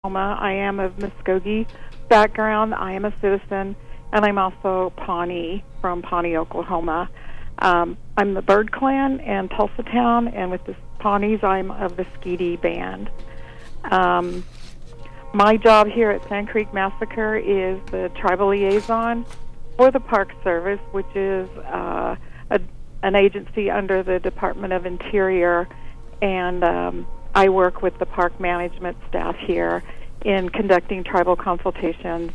Oklahoma. I am of Mvskoke background. I am a citizen, and I'm also Pawnee from Pawnee, Oklahoma. I'm the Bird Clan and Tulsa Town, and with the Pawnees, I'm of the Skeety Band. My job here at Sand Creek Massacre is the tribal liaison for the Park Service, which is an agency under the Department of Interior, and I work with the park management staff here in conducting tribal consultations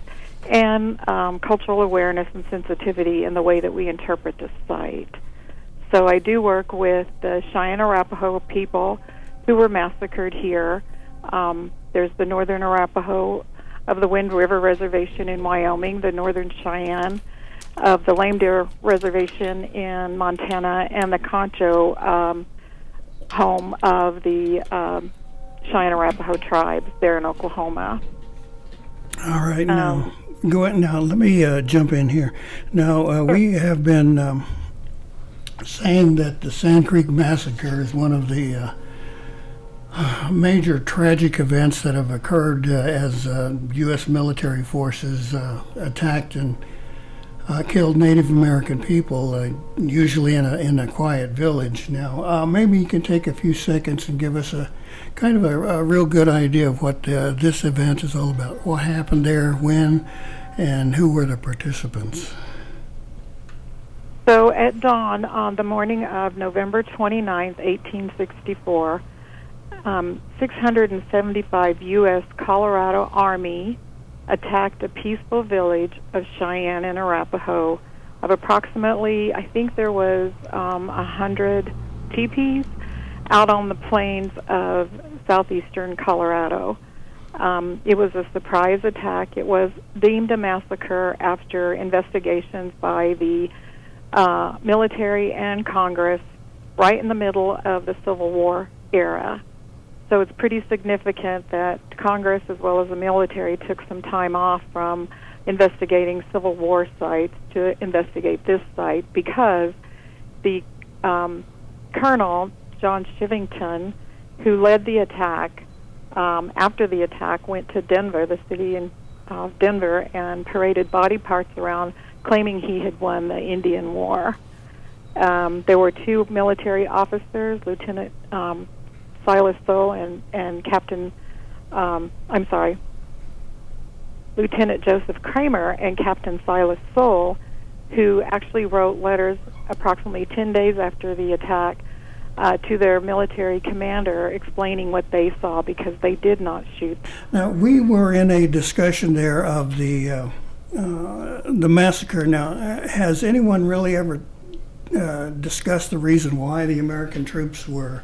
and cultural awareness and sensitivity in the way that we interpret the site. So I do work with the Cheyenne Arapaho people who were massacred here. There's the Northern Arapaho of the Wind River Reservation in Wyoming, the Northern Cheyenne of the Lame Deer Reservation in Montana, and the Concho home of the Cheyenne Arapaho tribes there in Oklahoma. All right, now go ahead. Now let me jump in here. Now we have been saying that the Sand Creek Massacre is one of the major tragic events that have occurred as U.S. military forces attacked and killed Native American people, usually in a quiet village. Now, maybe you can take a few seconds and give us a kind of a real good idea of what this event is all about. What happened there, when, and who were the participants? So at dawn on the morning of November 29th, 1864, 675 U.S. Colorado Army attacked a peaceful village of Cheyenne and Arapaho of approximately, I think there was 100 teepees out on the plains of southeastern Colorado. It was a surprise attack. It was deemed a massacre after investigations by the military and Congress right in the middle of the Civil War era. So it's pretty significant that Congress as well as the military took some time off from investigating Civil War sites to investigate this site, because the Colonel, John Shivington, who led the attack, after the attack went to Denver, the city of Denver, and paraded body parts around, claiming he had won the Indian War. There were two military officers, Lieutenant Silas Soule and Lieutenant Joseph Kramer and Captain Silas Soule, who actually wrote letters approximately 10 days after the attack to their military commander explaining what they saw, because they did not shoot. Now, we were in a discussion there of the massacre. Now, has anyone really ever discussed the reason why the American troops were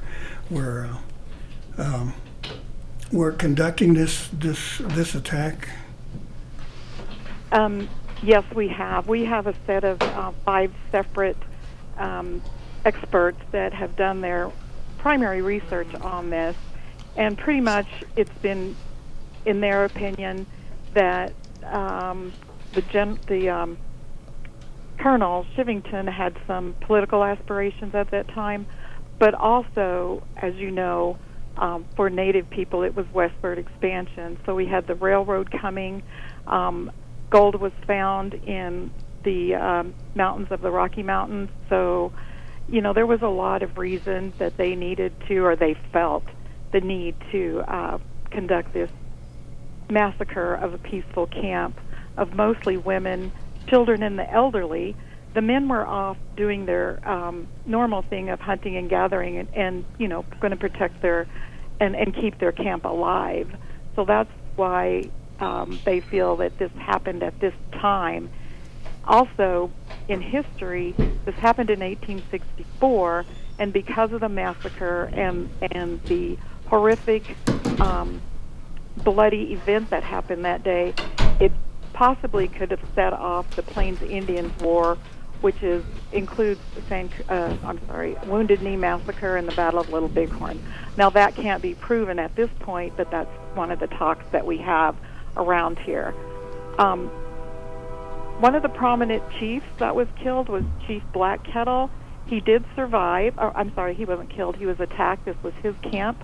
conducting this attack? Yes, we have. We have a set of 5 separate experts that have done their primary research on this, and pretty much it's been, in their opinion, that the Colonel Shivington had some political aspirations at that time, but also, as you know, for Native people, it was westward expansion. So we had the railroad coming. Gold was found in the mountains of the Rocky Mountains. So, there was a lot of reasons that they needed to, or they felt the need to conduct this massacre of a peaceful camp of mostly women, children, and the elderly. The men were off doing their normal thing of hunting and gathering and going to protect and keep their camp alive. So that's why they feel that this happened at this time. Also, in history, this happened in 1864, and because of the massacre and the horrific, bloody event that happened that day, it possibly could have set off the Plains Indians War, which includes the Wounded Knee Massacre and the Battle of Little Bighorn. Now, that can't be proven at this point, but that's one of the talks that we have around here. One of the prominent chiefs that was killed was Chief Black Kettle. He did survive. He wasn't killed. He was attacked. This was his camp.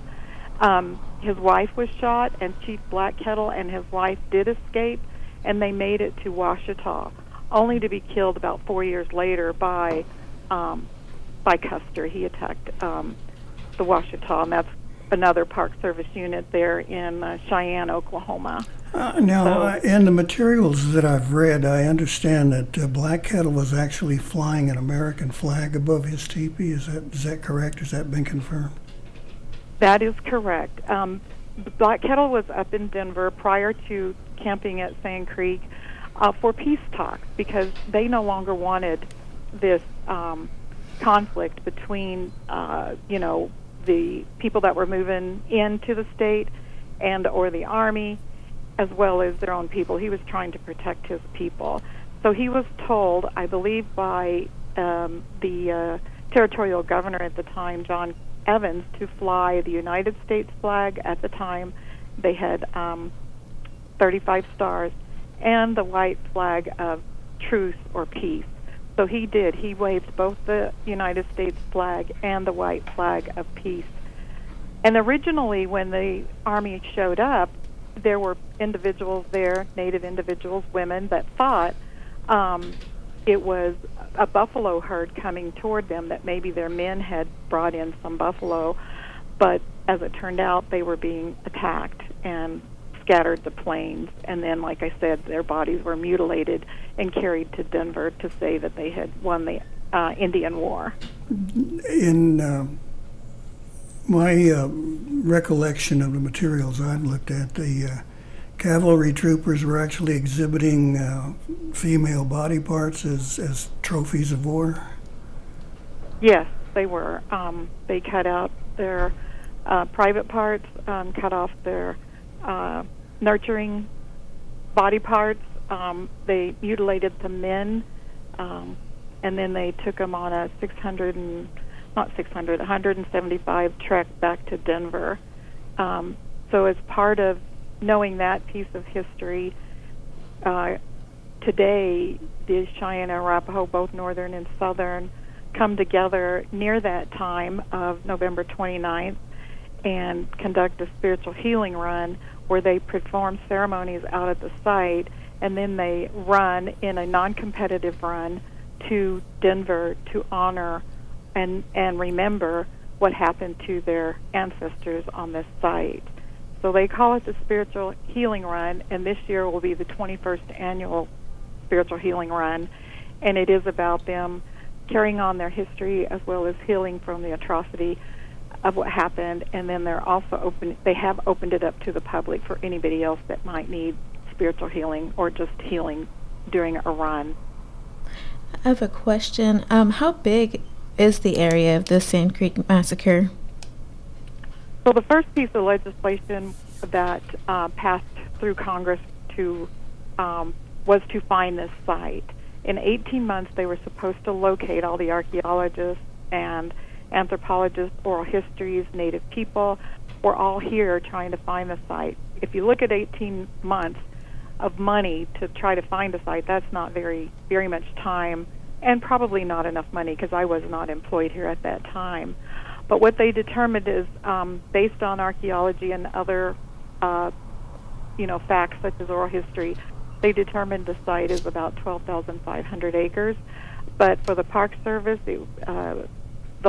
his wife was shot, and Chief Black Kettle and his wife did escape, and they made it to Ouachita, only to be killed about 4 years later by Custer. He attacked the Ouachita, and that's another Park Service unit there in Cheyenne, Oklahoma. In the materials that I've read, I understand that Black Kettle was actually flying an American flag above his teepee. Is that correct? Has that been confirmed? That is correct. Black Kettle was up in Denver prior to camping at Sand Creek for peace talks, because they no longer wanted this conflict between, the people that were moving into the state or the Army, as well as their own people. He was trying to protect his people. So he was told, I believe by the territorial governor at the time, John Evans, to fly the United States flag. At the time, they had 35 stars, and the white flag of truce or peace. So he did. He waved both the United States flag and the white flag of peace. And originally, when the Army showed up, there were individuals there, Native individuals, women, that thought it was a buffalo herd coming toward them, that maybe their men had brought in some buffalo. But as it turned out, they were being attacked and scattered the plains. And then, like I said, their bodies were mutilated and carried to Denver to say that they had won the Indian War. In my recollection of the materials I've looked at, the cavalry troopers were actually exhibiting female body parts as trophies of war? Yes, they were. They cut out their private parts, cut off their nurturing body parts. They mutilated the men, and then they took them on a 175 trek back to Denver. So as part of knowing that piece of history, today the Cheyenne and Arapaho, both northern and southern, come together near that time of November 29th and conduct a spiritual healing run where they perform ceremonies out at the site, and then they run in a non-competitive run to Denver to honor and remember what happened to their ancestors on this site. So they call it the Spiritual Healing Run, and this year will be the 21st annual Spiritual Healing Run, and it is about them carrying on their history as well as healing from the atrocity of what happened. And then they're also they have opened it up to the public for anybody else that might need spiritual healing or just healing during a run. I have a question. How big is the area of the Sand Creek Massacre? So the first piece of legislation that passed through Congress was to find this site. In 18 months, they were supposed to locate all the archaeologists and anthropologists, oral histories, Native people. We're all here trying to find the site. If you look at 18 months of money to try to find a site, that's not very much time, and probably not enough money, because I was not employed here at that time. But what they determined is, based on archaeology and other, facts such as oral history, they determined the site is about 12,500 acres. But for the Park Service, the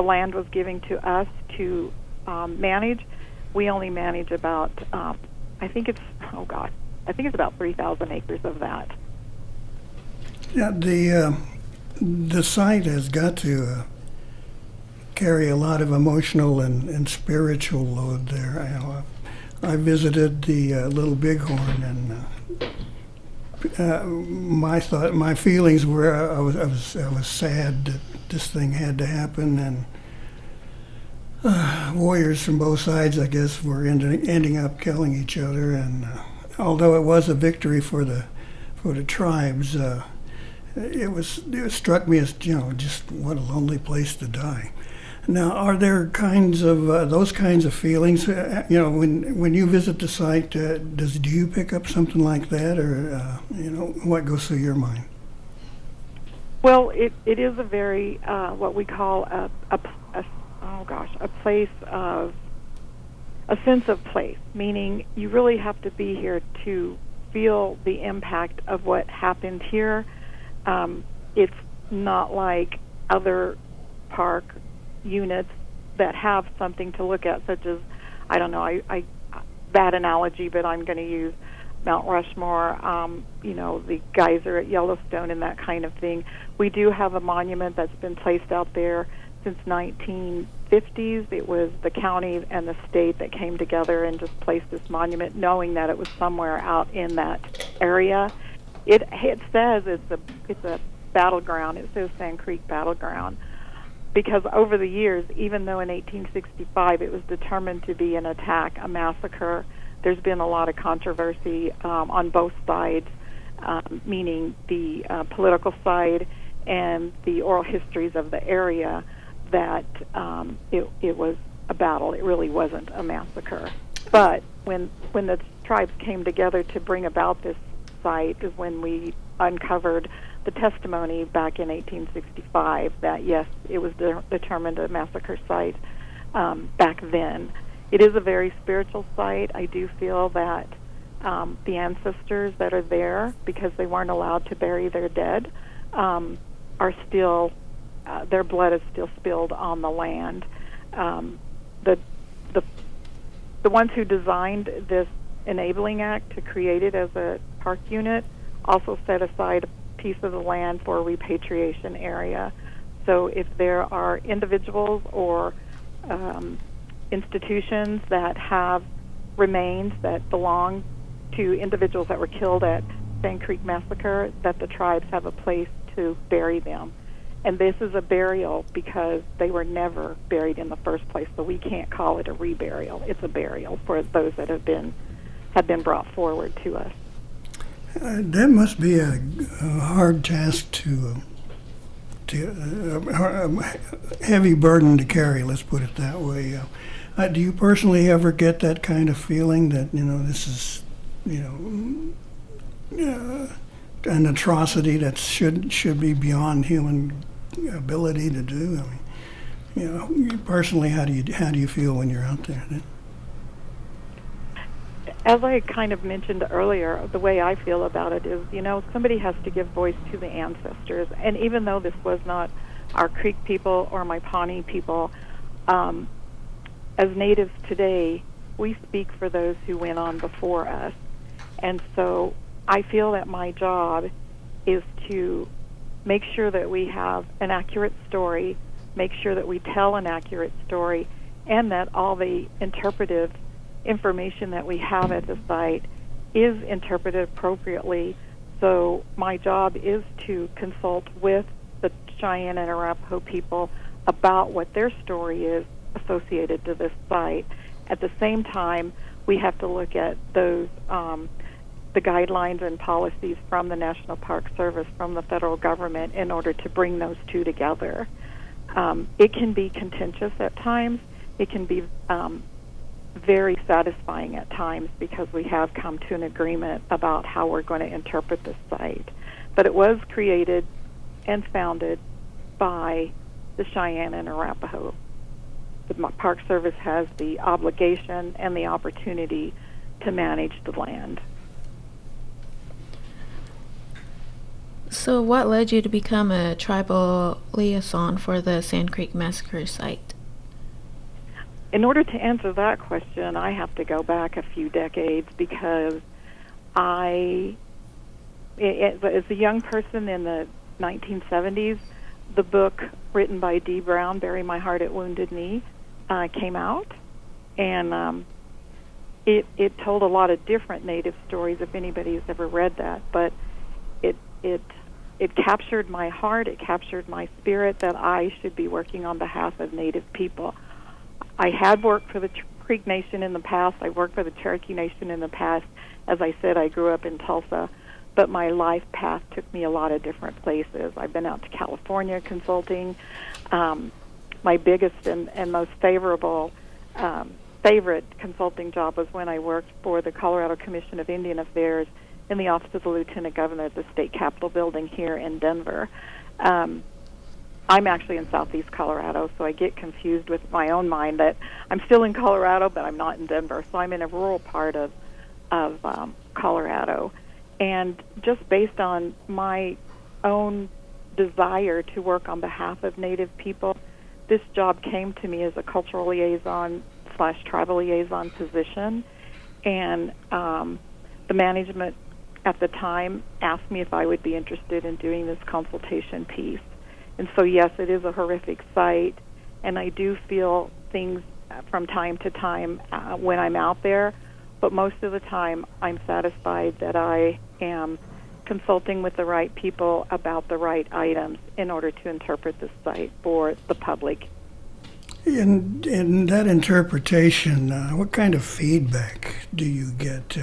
land was given to us to manage. We only manage about, I think it's about 3,000 acres of that. Yeah, the site has got to carry a lot of emotional and spiritual load there. I visited the Little Bighorn, and my feelings were I was sad that this thing had to happen, and warriors from both sides, I guess, were ending up killing each other. And although it was a victory for the tribes, it struck me as just what a lonely place to die. Now, are there those kinds of feelings? When you visit the site, do you pick up something like that, or what goes through your mind? Well, it is a very what we call a place of a sense of place, meaning you really have to be here to feel the impact of what happened here. It's not like other park units that have something to look at, such as, I don't know, I bad analogy, but I'm going to use Mount Rushmore, the geyser at Yellowstone and that kind of thing. We do have a monument that's been placed out there since 1950s. It was the county and the state that came together and just placed this monument, knowing that it was somewhere out in that area. It says it's a battleground. It says Sand Creek Battleground, because over the years, even though in 1865 it was determined to be an attack, a massacre, there's been a lot of controversy on both sides, meaning the political side and the oral histories of the area, that it was a battle. It really wasn't a massacre. But when the tribes came together to bring about this site is when we uncovered the testimony back in 1865 that, yes, it was determined a massacre site back then. It is a very spiritual site. I do feel that the ancestors that are there, because they weren't allowed to bury their dead, are still, their blood is still spilled on the land. The ones who designed this enabling act to create it as a park unit also set aside a piece of the land for a repatriation area. So if there are individuals or institutions that have remains that belong to individuals that were killed at Sand Creek Massacre, that the tribes have a place to bury them. And this is a burial because they were never buried in the first place, so we can't call it a reburial. It's a burial for those that have been brought forward to us. That must be a hard task to a heavy burden to carry, let's put it that way. Do you personally ever get that kind of feeling that, this is, an atrocity that should be beyond human ability to do? I mean, personally, how do you feel when you're out there? As I kind of mentioned earlier, the way I feel about it is, somebody has to give voice to the ancestors. And even though this was not our Creek people or my Pawnee people, as natives today, we speak for those who went on before us. And so I feel that my job is to make sure that we have an accurate story, make sure that we tell an accurate story, and that all the interpretive information that we have at the site is interpreted appropriately. So my job is to consult with the Cheyenne and Arapaho people about what their story is associated to this site. At the same time, we have to look at those the guidelines and policies from the National Park Service, from the federal government, in order to bring those two together. It can be contentious at times. It can be very satisfying at times, because we have come to an agreement about how we're going to interpret this site. But it was created and founded by the Cheyenne and Arapaho. The Park Service has the obligation and the opportunity to manage the land. So what led you to become a tribal liaison for the Sand Creek Massacre site? In order to answer that question, I have to go back a few decades, because as a young person in the 1970s, the book written by Dee Brown, Bury My Heart at Wounded Knee, came out, and it told a lot of different Native stories, if anybody's ever read that, but it captured my heart, it captured my spirit that I should be working on behalf of Native people. I had worked for the Creek Nation in the past. I worked for the Cherokee Nation in the past. As I said, I grew up in Tulsa, but my life path took me a lot of different places. I've been out to California consulting. My biggest and most favorite consulting job was when I worked for the Colorado Commission of Indian Affairs in the Office of the Lieutenant Governor at the State Capitol building here in Denver. I'm actually in southeast Colorado, so I get confused with my own mind that I'm still in Colorado, but I'm not in Denver. So I'm in a rural part of Colorado. And just based on my own desire to work on behalf of Native people, this job came to me as a cultural liaison / tribal liaison position. And the management at the time asked me if I would be interested in doing this consultation piece. And so, yes, it is a horrific site, and I do feel things from time to time when I'm out there, but most of the time I'm satisfied that I am consulting with the right people about the right items in order to interpret the site for the public. In that interpretation, what kind of feedback do you get?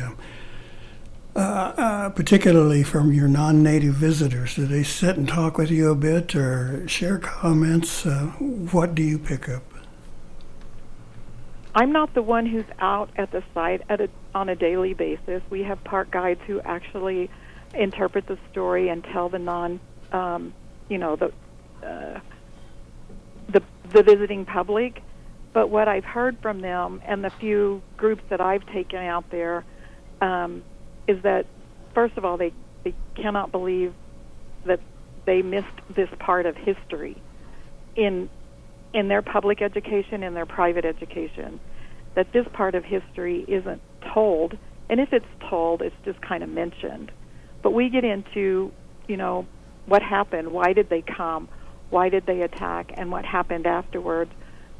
Particularly from your non-native visitors? Do they sit and talk with you a bit or share comments? What do you pick up? I'm not the one who's out at the site on a daily basis. We have park guides who actually interpret the story and tell the the visiting public. But what I've heard from them and the few groups that I've taken out there is that, first of all, they cannot believe that they missed this part of history in their public education, in their private education, that this part of history isn't told, and if it's told, it's just kind of mentioned. But we get into, what happened, why did they come, why did they attack, and what happened afterwards.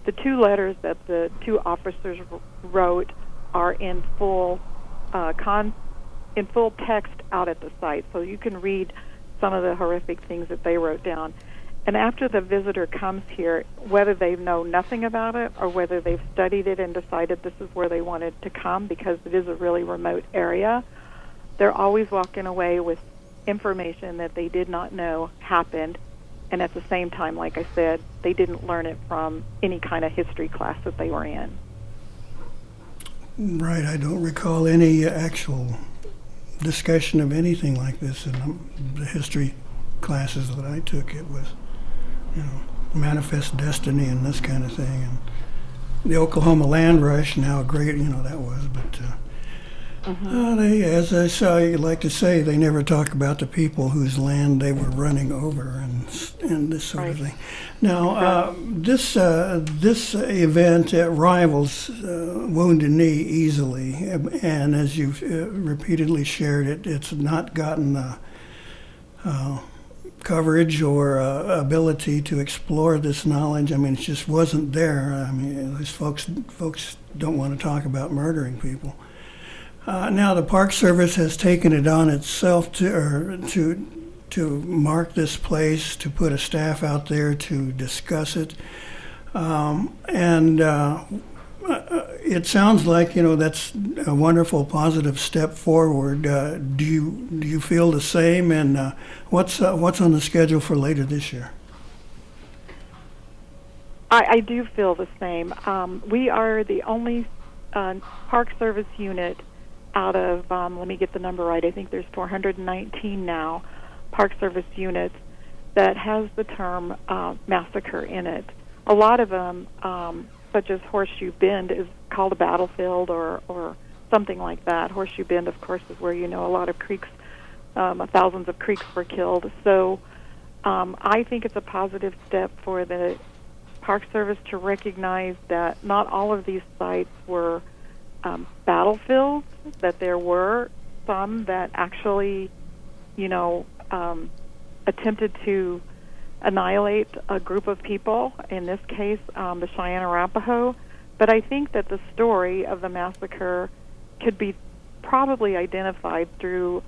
The 2 letters that the 2 officers wrote are in full text out at the site, so you can read some of the horrific things that they wrote down. And after the visitor comes here, whether they know nothing about it or whether they've studied it and decided this is where they wanted to come because it is a really remote area, they're always walking away with information that they did not know happened. And at the same time, like I said, they didn't learn it from any kind of history class that they were in. Right. I don't recall any actual discussion of anything like this in the history classes that I took. It was, manifest destiny and this kind of thing. And the Oklahoma land rush, and how great, that was. But they, as I saw, you like to say, they never talk about the people whose land they were running over and this sort of thing. Now, this event rivals Wounded Knee easily, and as you've repeatedly shared it, it's not gotten coverage or ability to explore this knowledge. I mean, it just wasn't there. I mean, these folks don't want to talk about murdering people. Now the Park Service has taken it on itself to mark this place, to put a staff out there to discuss it, and it sounds like that's a wonderful, positive step forward. Do you feel the same? And what's on the schedule for later this year? I do feel the same. We are the only Park Service unit out of, let me get the number right, I think there's 419 now Park Service units that has the term massacre in it. A lot of them, such as Horseshoe Bend, is called a battlefield or something like that. Horseshoe Bend, of course, is where a lot of creeks, thousands of creeks were killed. So I think it's a positive step for the Park Service to recognize that not all of these sites were battlefields, that there were some that actually, attempted to annihilate a group of people, in this case, the Cheyenne Arapaho. But I think that the story of the massacre could be probably identified through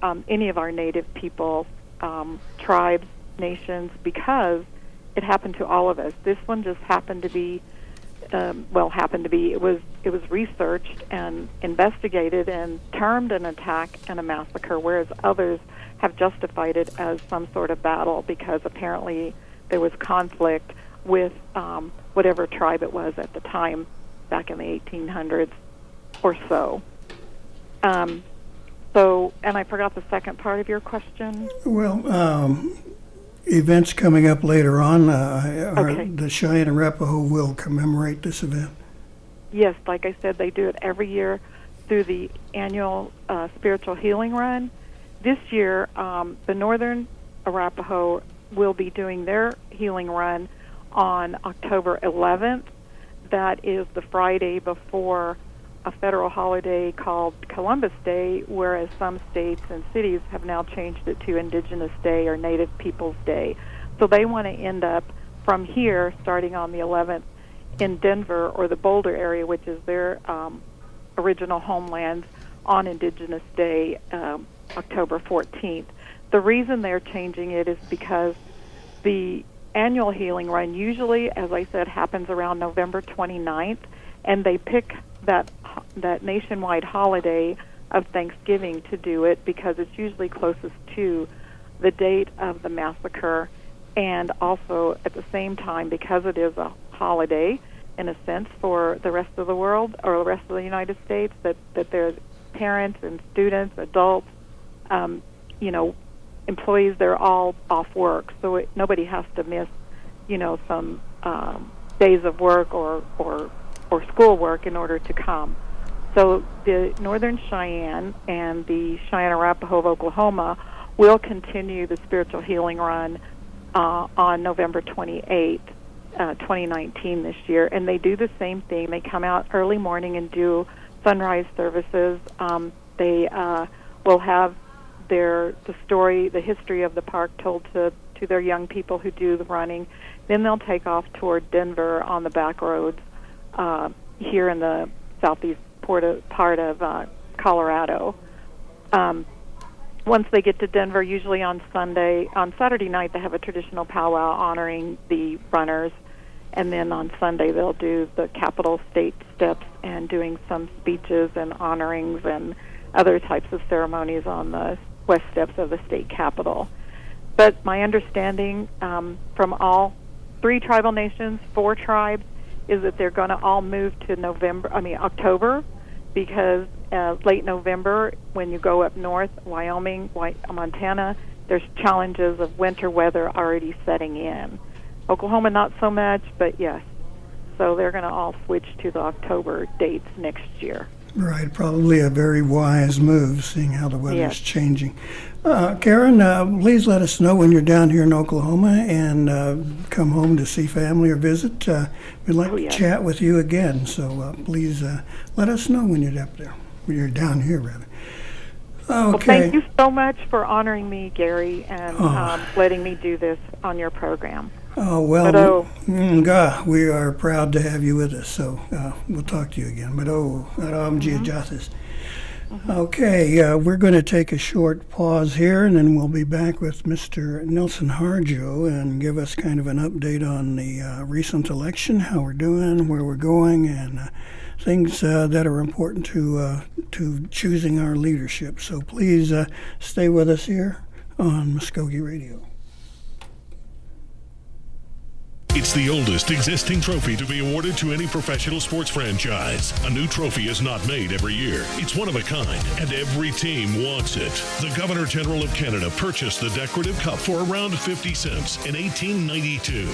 any of our Native peoples, tribes, nations, because it happened to all of us. This one just happened to be, it was researched and investigated and termed an attack and a massacre, whereas others have justified it as some sort of battle because apparently there was conflict with whatever tribe it was at the time, back in the 1800s or so. And I forgot the second part of your question. Well, events coming up later on. Okay. The Cheyenne Arapaho will commemorate this event. Yes, like I said, they do it every year through the annual spiritual healing run. This year, the Northern Arapaho will be doing their healing run on October 11th. That is the Friday before a federal holiday called Columbus Day, whereas some states and cities have now changed it to Indigenous Day or Native Peoples Day. So they want to end up from here, starting on the 11th, in Denver or the Boulder area, which is their original homeland, on Indigenous Day, October 14th. The reason they're changing it is because the annual healing run usually, as I said, happens around November 29th, and they pick that nationwide holiday of Thanksgiving to do it because it's usually closest to the date of the massacre, and also at the same time, because it is a holiday, in a sense, for the rest of the world or the rest of the United States, that there's parents and students, adults, employees, they're all off work, so nobody has to miss, some days of work or school work in order to come. So the Northern Cheyenne and the Cheyenne Arapaho of Oklahoma will continue the spiritual healing run on November 28th, 2019 this year, and they do the same thing. They come out early morning and do sunrise services. They will have the history of the park told to their young people who do the running. Then they'll take off toward Denver on the back roads here in the southeast part of Colorado. Once they get to Denver, usually on Saturday night they have a traditional powwow honoring the runners, and then on Sunday they'll do the Capitol State steps and doing some speeches and honorings and other types of ceremonies on the west steps of the state capitol. But my understanding from all 3 tribal nations, 4 tribes, is that they're going to all move to October, because late November, when you go up north, Wyoming, Montana, there's challenges of winter weather already setting in. Oklahoma, not so much, but yes. So they're going to all switch to the October dates next year. Right, probably a very wise move, seeing how the weather's changing. Karen, please let us know when you're down here in Oklahoma and come home to see family or visit. We'd like to chat with you again, so please let us know when you're up there, when you're down here, rather. Okay. Well, thank you so much for honoring me, Gary, and letting me do this on your program. Oh, well, we are proud to have you with us, so we'll talk to you again. Okay, we're going to take a short pause here, and then we'll be back with Mr. Nelson Harjo and give us kind of an update on the recent election, how we're doing, where we're going, and things that are important to choosing our leadership. So please stay with us here on Mvskoke Radio. It's the oldest existing trophy to be awarded to any professional sports franchise. A new trophy is not made every year. It's one of a kind, and every team wants it. The Governor General of Canada purchased the decorative cup for around 50 cents in 1892.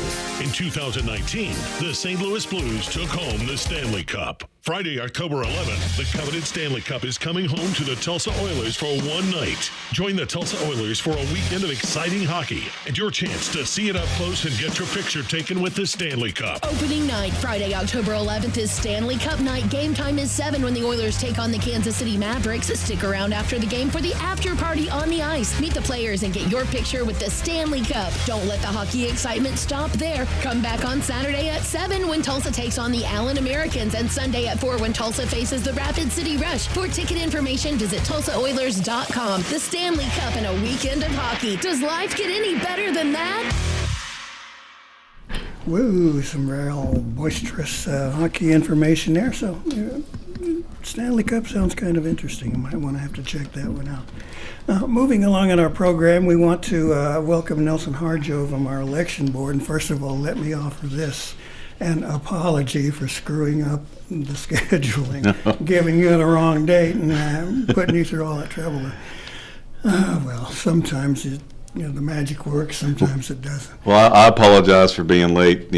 In 2019, the St. Louis Blues took home the Stanley Cup. Friday, October 11th, the coveted Stanley Cup is coming home to the Tulsa Oilers for one night. Join the Tulsa Oilers for a weekend of exciting hockey and your chance to see it up close and get your picture taken with the Stanley Cup. Opening night, Friday, October 11th is Stanley Cup night. Game time is 7 when the Oilers take on the Kansas City Mavericks. Stick around after the game for the after party on the ice. Meet the players and get your picture with the Stanley Cup. Don't let the hockey excitement stop there. Come back on Saturday at 7 when Tulsa takes on the Allen Americans, and Sunday at 4 when Tulsa faces the Rapid City Rush. For ticket information, visit TulsaOilers.com. The Stanley Cup and a weekend of hockey. Does life get any better than that? Woo, some real boisterous hockey information there. So, Stanley Cup sounds kind of interesting. You might want to have to check that one out. Moving along in our program, we want to welcome Nelson Harjo from our election board. And first of all, let me offer this an apology for screwing up the scheduling, giving you the wrong date and putting you through all that trouble. Well, sometimes the magic works. Sometimes it doesn't. Well, I apologize for being late,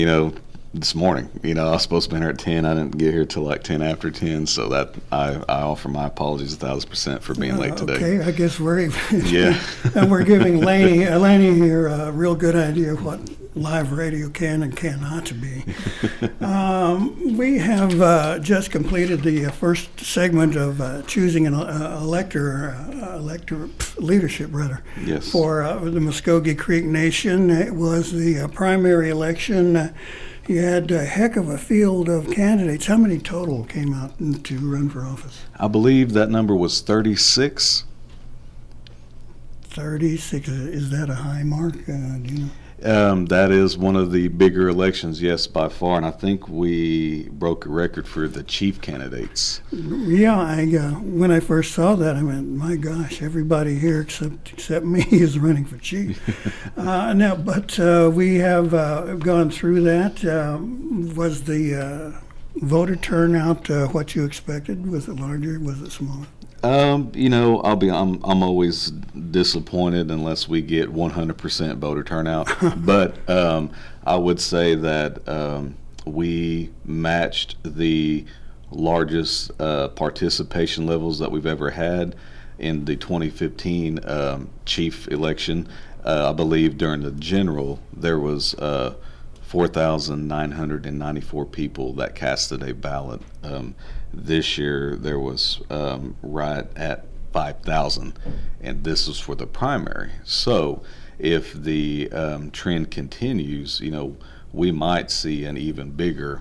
this morning. I was supposed to be here at 10. I didn't get here till like 10 after 10, so that I offer my apologies 1,000% for being late today. Okay, I guess we're even. Yeah. And we're giving Laney here a real good idea of what live radio can and cannot be. We have just completed the first segment of choosing an elector leadership, rather, Yes. for the Mvskoke Creek Nation. It was the primary election. You had a heck of a field of candidates. How many total came out to run for office? I believe that number was 36. 36. Is that a high mark? Do you know? That is one of the bigger elections, yes, by far, and I think we broke a record for the chief candidates. Yeah, when I first saw that, I went, my gosh, everybody here except me is running for chief. But we have gone through that. Was the voter turnout what you expected? Was it larger? Was it smaller? I'm always disappointed unless we get 100% voter turnout. But I would say that we matched the largest participation levels that we've ever had in the 2015 chief election. I believe during the general there was 4,994 people that casted a ballot. This year there was right at 5,000, and this is for the primary. So if the trend continues, we might see an even bigger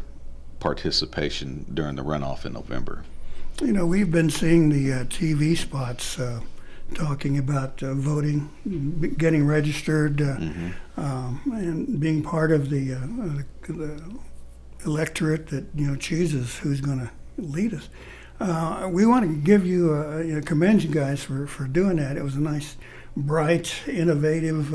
participation during the runoff in November. We've been seeing the TV spots talking about voting, getting registered, and being part of the electorate that chooses who's going to lead us. We want to give you commend you guys for doing that. It was a nice, bright, innovative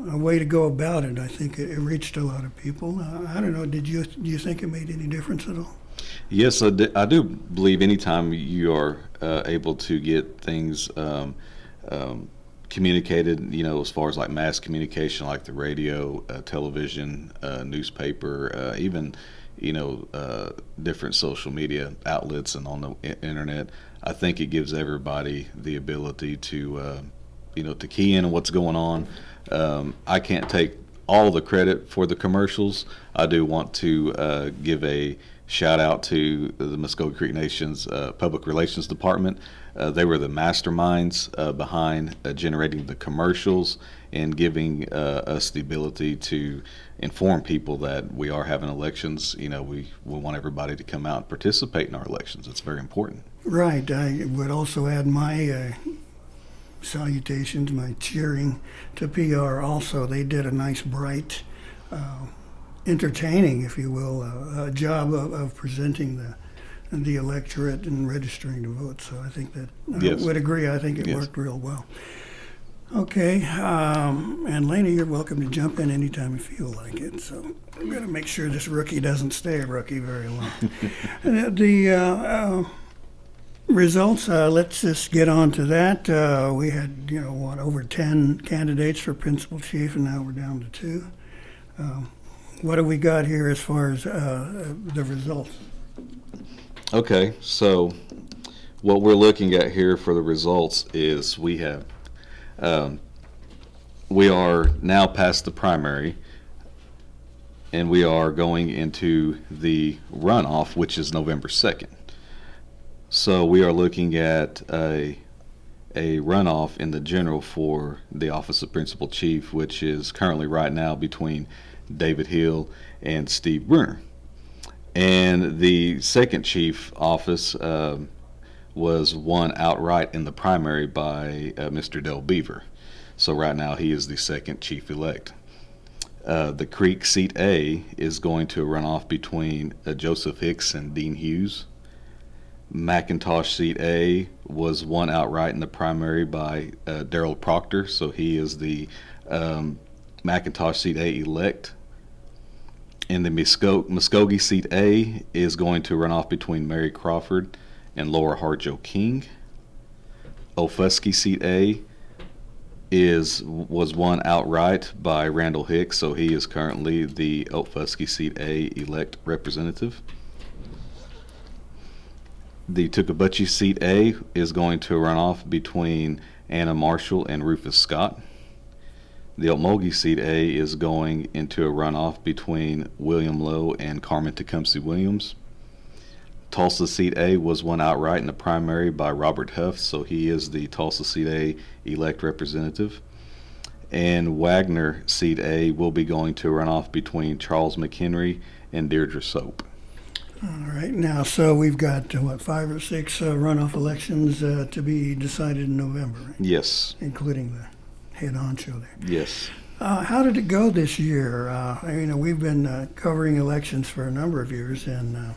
way to go about it. I think it reached a lot of people. I don't know. Do you think it made any difference at all? Yes, I do believe anytime you are able to get things communicated, as far as like mass communication, like the radio, television, newspaper, even different social media outlets and on the internet. I think it gives everybody the ability to to key in on what's going on. I can't take all the credit for the commercials. I do want to give a shout out to the Mvskoke Creek Nation's Public Relations Department. They were the masterminds behind generating the commercials and giving us the ability to inform people that we are having elections. We want everybody to come out and participate in our elections. It's very important. Right. I would also add my salutations, my cheering to PR also. They did a nice, bright, entertaining, if you will, job of presenting the electorate and registering to vote. So I think that Yes. I would agree. I think it Yes. worked real well. Okay, and Laney, you're welcome to jump in anytime you feel like it. So I'm going to make sure this rookie doesn't stay a rookie very long. The results, let's just get on to that. We had, over 10 candidates for principal chief, and now we're down to 2. What do we got here as far as the results? Okay, so what we're looking at here for the results is we are now past the primary, and we are going into the runoff, which is November 2nd. So we are looking at a runoff in the general for the office of principal chief, which is currently right now between David Hill and Steve Bruner. And the second chief office was won outright in the primary by Mr. Del Beaver. So right now he is the second chief elect. The Creek seat A is going to run off between Joseph Hicks and Dean Hughes. McIntosh seat A was won outright in the primary by Darrell Proctor, so he is the McIntosh seat A elect. And the Mvskoke seat A is going to run off between Mary Crawford and Laura Harjo King. Mvskoke seat A was won outright by Randall Hicks, so he is currently the Okfuskee Seat A elect representative. The Tookabutchie Seat A is going to run off between Anna Marshall and Rufus Scott. The Okmulgee Seat A is going into a runoff between William Lowe and Carmen Tecumseh Williams. Tulsa Seat A was won outright in the primary by Robert Huff, so he is the Tulsa Seat A elect representative. And Wagner Seat A will be going to a runoff between Charles McHenry and Deirdre Soap. All right, now, so we've got, 5 or 6 runoff elections to be decided in November, right? Yes. Including the head honcho there. Yes. How did it go this year? We've been covering elections for a number of years, and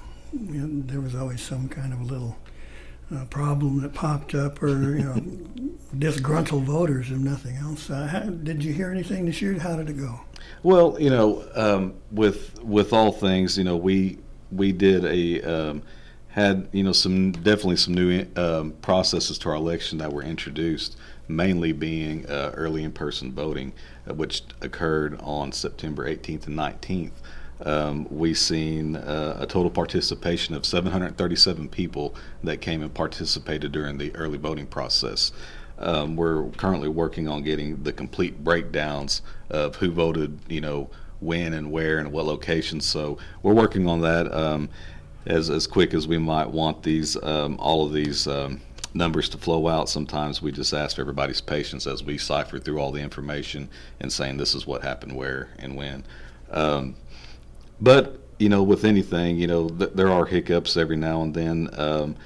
there was always some kind of little problem that popped up, or disgruntled voters, if nothing else. Did you hear anything this year? How did it go? Well, with all things, we did had some new processes to our election that were introduced, mainly being early in-person voting, which occurred on September 18th and 19th. We seen a total participation of 737 people that came and participated during the early voting process. We're currently working on getting the complete breakdowns of who voted, when and where and what locations. So we're working on that as quick as we might want these all of these numbers to flow out. Sometimes we just ask for everybody's patience as we cipher through all the information and saying this is what happened where and when. But with anything, there are hiccups every now and then.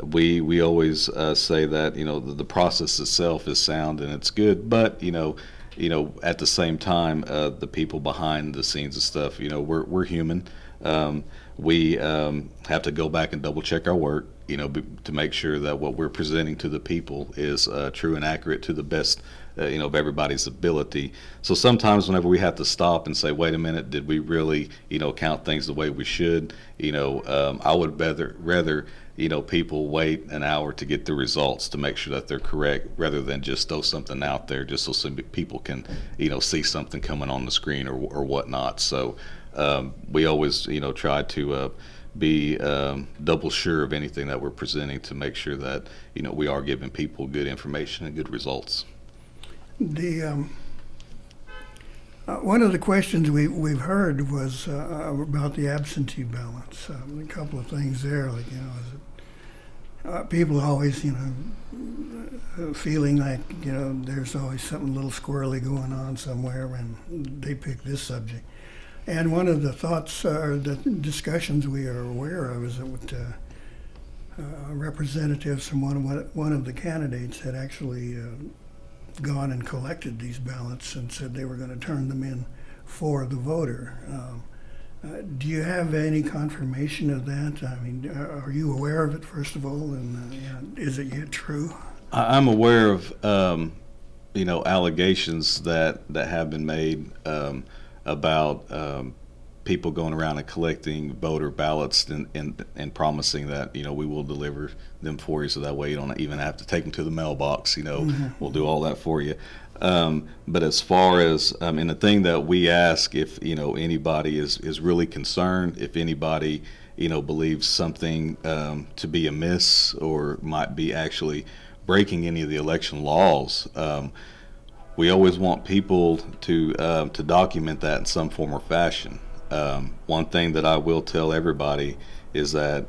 We always say that the process itself is sound and it's good, but at the same time, the people behind the scenes and stuff, we're human. We have to go back and double check our work, to make sure that what we're presenting to the people is true and accurate to the best, of everybody's ability. So sometimes whenever we have to stop and say, wait a minute, did we really, count things the way we should? I would rather people wait an hour to get the results to make sure that they're correct, rather than just throw something out there just so some people can, see something coming on the screen or whatnot. So we always, try to be double sure of anything that we're presenting to make sure that, we are giving people good information and good results. The one of the questions we've heard was about the absentee ballots. A couple of things there, like people always, feeling like there's always something a little squirrely going on somewhere when they pick this subject. And one of the thoughts or the discussions we are aware of is that representatives from one of the candidates had actually gone and collected these ballots and said they were going to turn them in for the voter. Do you have any confirmation of that? I mean, are you aware of it, first of all, and is it yet true? I'm aware of, allegations that have been made about people going around and collecting voter ballots and promising that, we will deliver them for you, so that way you don't even have to take them to the mailbox, we'll do all that for you. But as far as, and the thing that we ask, if, anybody is really concerned, if anybody, believes something to be amiss or might be actually breaking any of the election laws, we always want people to document that in some form or fashion. One thing that I will tell everybody is that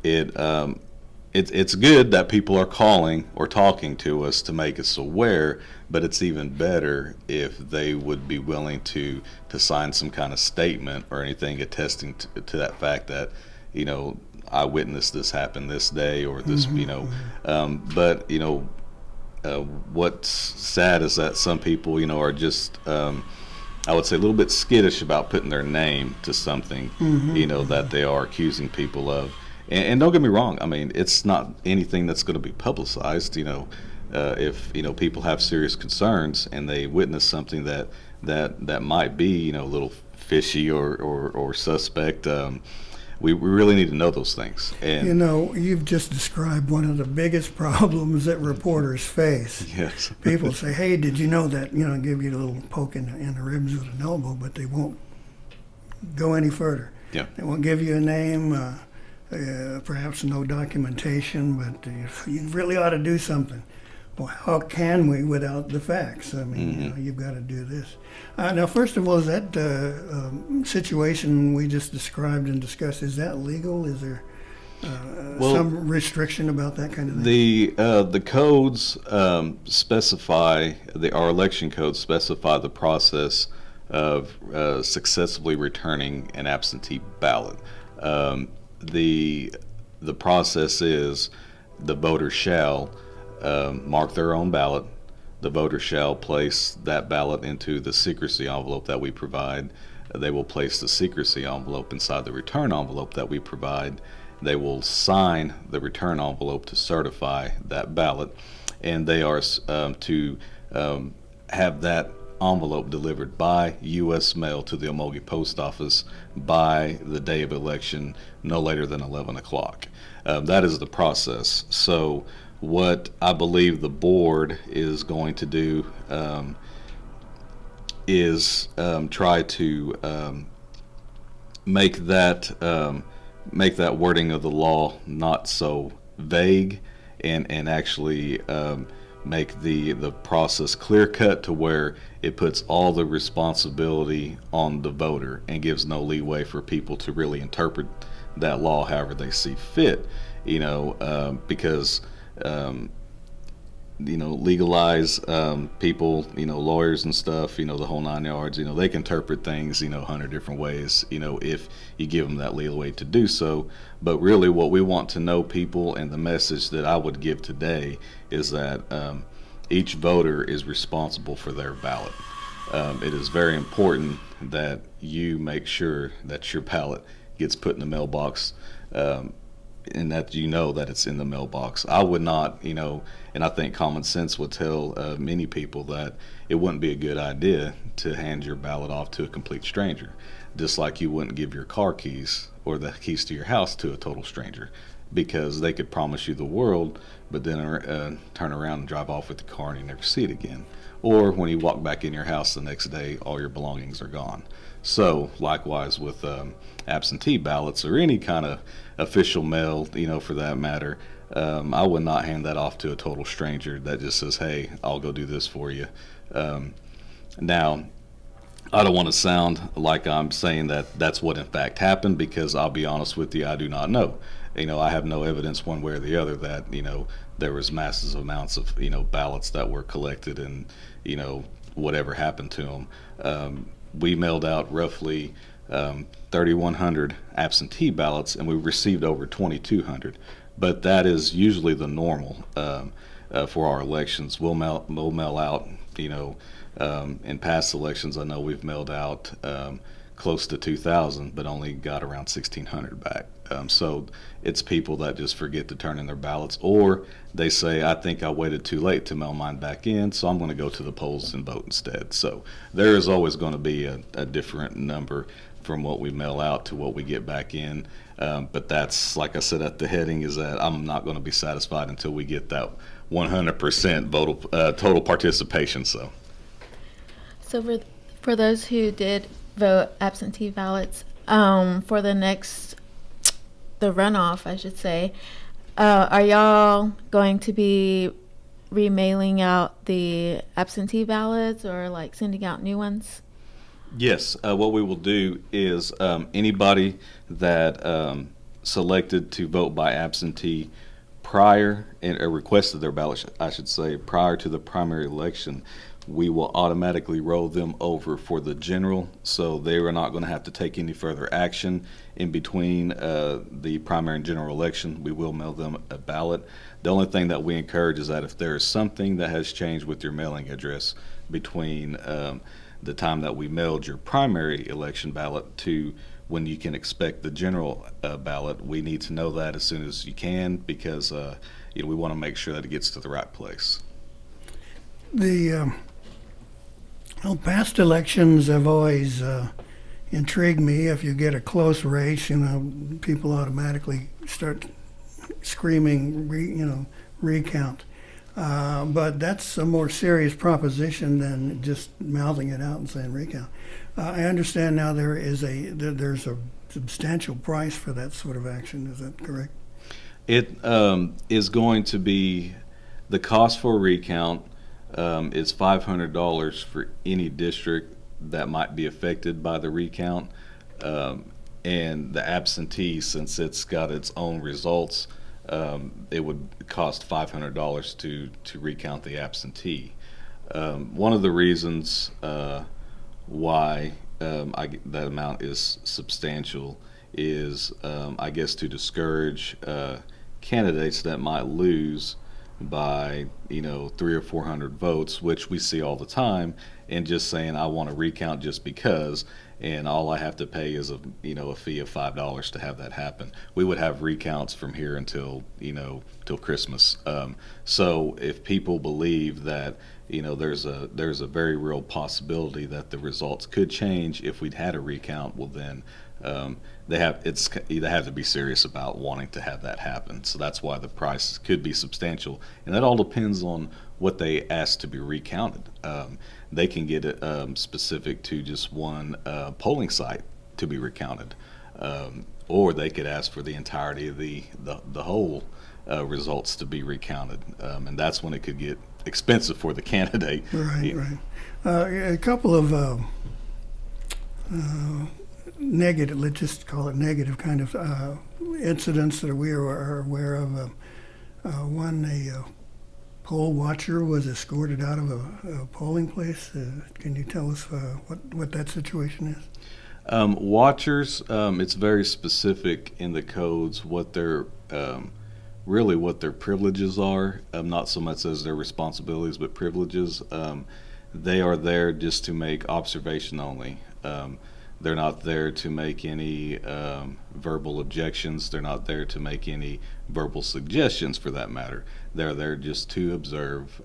it's good that people are calling or talking to us to make us aware, but it's even better if they would be willing to sign some kind of statement or anything attesting to that fact that, I witnessed this happen this day or this, but, what's sad is that some people, are just, I would say a little bit skittish about putting their name to something, that they are accusing people of. And don't get me wrong, I mean, it's not anything that's going to be publicized, if, people have serious concerns and they witness something that might be, a little fishy or suspect, we really need to know those things. And You know, you've just described one of the biggest problems that reporters face. yes, People say, hey, did you know that, give you a little poke in the ribs with an elbow, but they won't go any further. yeah, They won't give you a name, perhaps no documentation, but you really ought to do something. Well, how can we without the facts? I mean, you've got to do this. Now, first of all, is that situation we just described and discussed, is that legal? Is there some restriction about that kind of thing? the codes specify, our election codes specify the process of successfully returning an absentee ballot. The process is the voter shall mark their own ballot. The voter shall place that ballot into the secrecy envelope that we provide. They will place the secrecy envelope inside the return envelope that we provide. They will sign the return envelope to certify that ballot, and they are to have that envelope delivered by U.S. mail to the Omogi Post Office by the day of election, no later than 11 o'clock. That is the process. So what I believe the board is going to do is try to make that wording of the law not so vague, and actually make the process clear cut to where it puts all the responsibility on the voter and gives no leeway for people to really interpret that law however they see fit. Because legalize people, lawyers and stuff, the whole 9 yards, they can interpret things, 100 different ways, if you give them that leeway to do so. But really what we want to know, people, and the message that I would give today is that each voter is responsible for their ballot. It is very important that you make sure that your ballot gets put in the mailbox, and that that it's in the mailbox. I would not, and I think common sense would tell many people that it wouldn't be a good idea to hand your ballot off to a complete stranger, just like you wouldn't give your car keys or the keys to your house to a total stranger, because they could promise you the world, but then turn around and drive off with the car and you never see it again. Or when you walk back in your house the next day, all your belongings are gone. So likewise with absentee ballots or any kind of official mail, for that matter, I would not hand that off to a total stranger that just says, hey, I'll go do this for you. Now, I don't want to sound like I'm saying that that's what in fact happened, because I'll be honest with you, I do not know. I have no evidence one way or the other that, there was massive amounts of, ballots that were collected and, whatever happened to them. We mailed out roughly 3,100 absentee ballots, and we received over 2,200. But that is usually the normal for our elections. We'll mail out, in past elections, I know we've mailed out close to 2,000, but only got around 1,600 back. So it's people that just forget to turn in their ballots, or they say, I think I waited too late to mail mine back in, so I'm going to go to the polls and vote instead. So there is always going to be a different number from what we mail out to what we get back in. But that's, like I said at the heading, is that I'm not going to be satisfied until we get that 100% total participation. So for those who did vote absentee ballots, for the runoff, I should say, are y'all going to be remailing out the absentee ballots or like sending out new ones? Yes, what we will do is anybody that selected to vote by absentee prior, or requested their ballot, I should say, prior to the primary election, we will automatically roll them over for the general, so they are not going to have to take any further action in between the primary and general election. We will mail them a ballot. The only thing that we encourage is that if there is something that has changed with your mailing address between the time that we mailed your primary election ballot to when you can expect the general ballot, we need to know that as soon as you can, because we want to make sure that it gets to the right place. Past elections have always intrigue me. If you get a close race, people automatically start screaming, recount. But that's a more serious proposition than just mouthing it out and saying recount. I understand now there's a substantial price for that sort of action. Is that correct? It is going to be, the cost for a recount is $500 for any district that might be affected by the recount. And the absentee, since it's got its own results, it would cost $500 to recount the absentee. One of the reasons why that amount is substantial is, I guess, to discourage candidates that might lose by 300 or 400 votes, which we see all the time, and just saying I want to recount just because, and all I have to pay is a fee of $5 to have that happen. We would have recounts from here until till Christmas. So if people believe that there's a very real possibility that the results could change if we'd had a recount, well then they have to be serious about wanting to have that happen. So that's why the price could be substantial, and that all depends on what they ask to be recounted. They can get it specific to just one polling site to be recounted, or they could ask for the entirety of the whole results to be recounted, and that's when it could get expensive for the candidate. Right. A couple of negative, let's just call it negative kind of incidents that we are aware of. One, a poll watcher was escorted out of a polling place. Can you tell us what that situation is? Watchers, it's very specific in the codes what their privileges are, not so much as their responsibilities, but privileges. They are there just to make observation only. They're not there to make any verbal objections. They're not there to make any verbal suggestions, for that matter. They're there just to observe.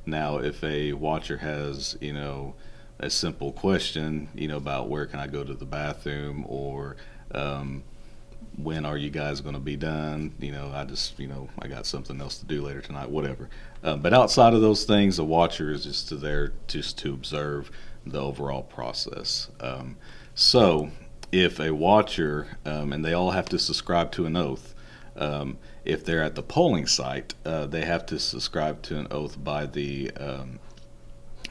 Now, if a watcher has, a simple question, about where can I go to the bathroom, or when are you guys going to be done? I got something else to do later tonight, whatever. But outside of those things, a watcher is just there just to observe the overall process. So if a watcher, and they all have to subscribe to an oath, if they're at the polling site, they have to subscribe to an oath by the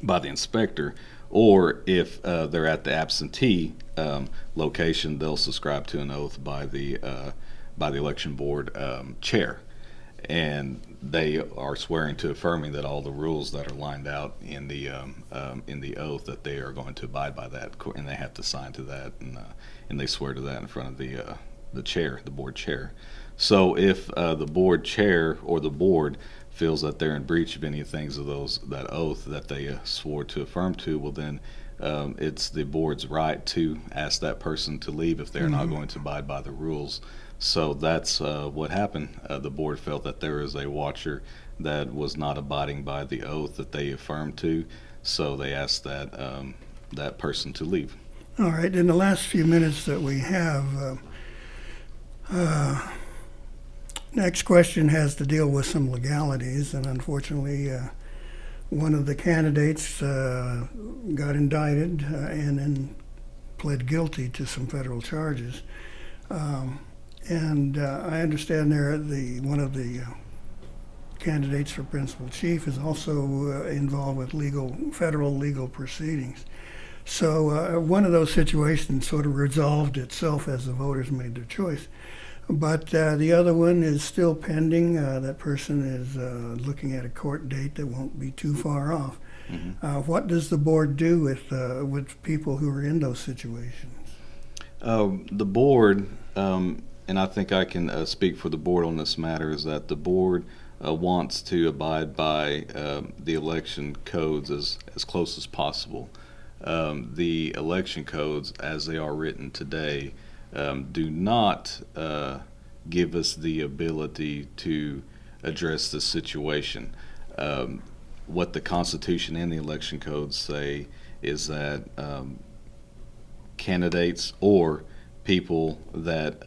inspector, or if they're at the absentee location, they'll subscribe to an oath by the election board chair, and they are swearing to affirming that all the rules that are lined out in the oath, that they are going to abide by that, and they have to sign to that, and they swear to that in front of the chair, the board chair. So if the board chair or the board feels that they're in breach of any things of that oath that they swore to affirm to, well then it's the board's right to ask that person to leave if they're not going to abide by the rules. So that's what happened. The board felt that there was a watcher that was not abiding by the oath that they affirmed to, so they asked that person to leave. All right. In the last few minutes that we have, next question has to deal with some legalities, and unfortunately, one of the candidates got indicted and then pled guilty to some federal charges. And I understand one of the candidates for principal chief is also involved with federal legal proceedings. So one of those situations sort of resolved itself as the voters made their choice. But the other one is still pending. That person is looking at a court date that won't be too far off. What does the board do with people who are in those situations? The board, and I think I can speak for the board on this matter, is that the board wants to abide by the election codes as close as possible. The election codes, as they are written today, do not give us the ability to address the situation. What the Constitution and the election codes say is that candidates or people that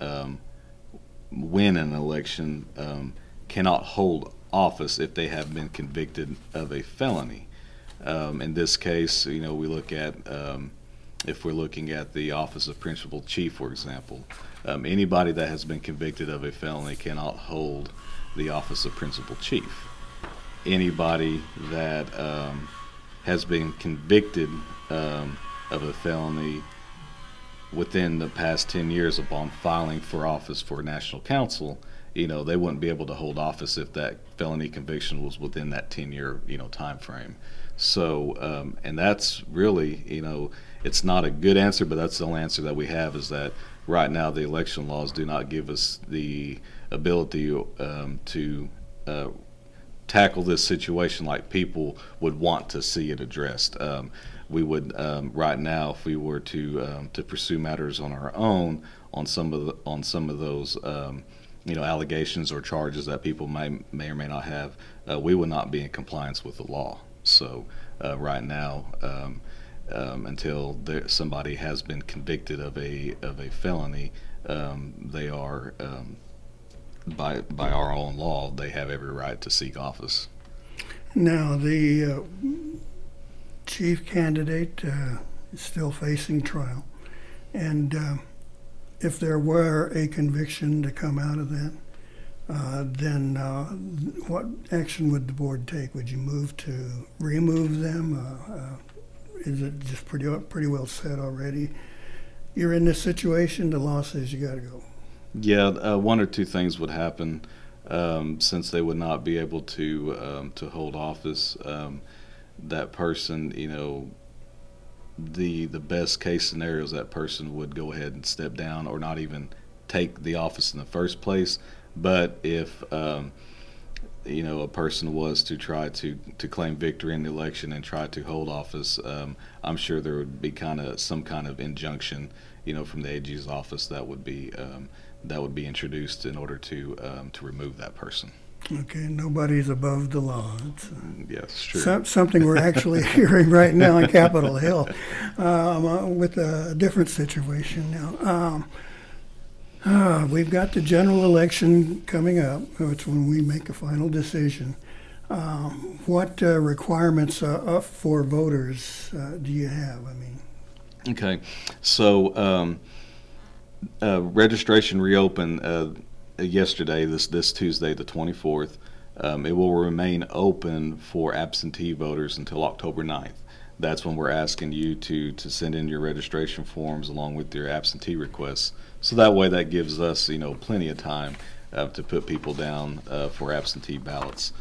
win an election cannot hold office if they have been convicted of a felony. In this case, we look at, if we're looking at the office of principal chief, for example, anybody that has been convicted of a felony cannot hold the office of principal chief. Anybody that has been convicted of a felony within the past 10 years upon filing for office for national council, they wouldn't be able to hold office if that felony conviction was within that 10-year, time frame. So, and that's really, it's not a good answer, but that's the only answer that we have, is that right now the election laws do not give us the ability to tackle this situation like people would want to see it addressed. We would right now, if we were to pursue matters on our own on some of those allegations or charges that people may or may not have, we would not be in compliance with the law. So right now, until somebody has been convicted of a felony, they are by our own law, they have every right to seek office. Now, the chief candidate is still facing trial, and if there were a conviction to come out of that, then what action would the board take? Would you move to remove them? Is it just pretty well set already? You're in this situation, the law says you got to go. Yeah, one or two things would happen since they would not be able to hold office. That person, the best case scenario is that person would go ahead and step down or not even take the office in the first place. But if a person was to try to claim victory in the election and try to hold office, I'm sure there would be some kind of injunction, from the AG's office that would be introduced in order to remove that person. Okay, nobody's above the law. It's, yes, true. Something we're actually hearing right now on Capitol Hill with a different situation now. We've got the general election coming up. It's when we make a final decision. What requirements for voters do you have? Okay, so registration reopened yesterday, this Tuesday, the 24th. It will remain open for absentee voters until October 9th. That's when we're asking you to send in your registration forms along with your absentee requests. So that way, that gives us, plenty of time to put people down for absentee ballots.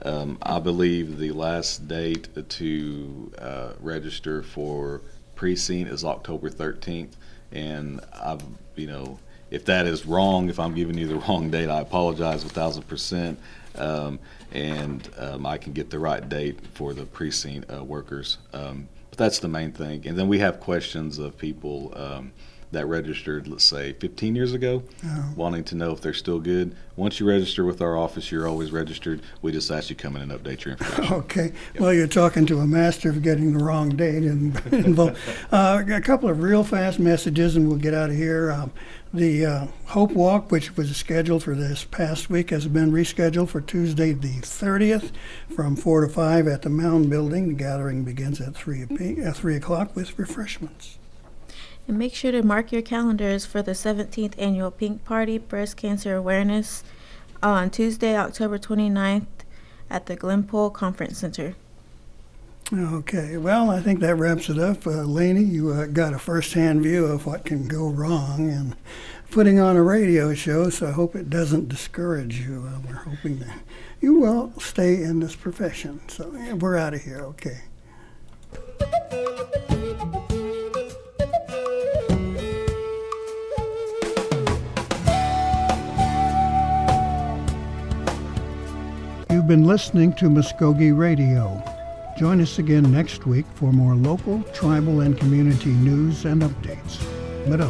I believe the last date to register for precinct is October 13th, and if that is wrong, if I'm giving you the wrong date, I apologize 1,000%. And I can get the right date for the precinct workers. But that's the main thing. And then we have questions of people that registered, let's say, 15 years ago, wanting to know if they're still good. Once you register with our office, you're always registered. We just ask you to come in and update your information. Okay. Yep. Well, you're talking to a master of getting the wrong date involved. A couple of real fast messages, and we'll get out of here. The Hope Walk, which was scheduled for this past week, has been rescheduled for Tuesday the 30th from 4 to 5 at the Mound Building. The gathering begins at 3 o'clock with refreshments. And make sure to mark your calendars for the 17th Annual Pink Party Breast Cancer Awareness on Tuesday, October 29th at the Glenpool Conference Center. Okay, well, I think that wraps it up. Lainey, you got a first-hand view of what can go wrong in putting on a radio show, so I hope it doesn't discourage you. We're hoping that you will stay in this profession. So we're out of here, okay. You've been listening to Mvskoke Radio. Join us again next week for more local, tribal, and community news and updates. But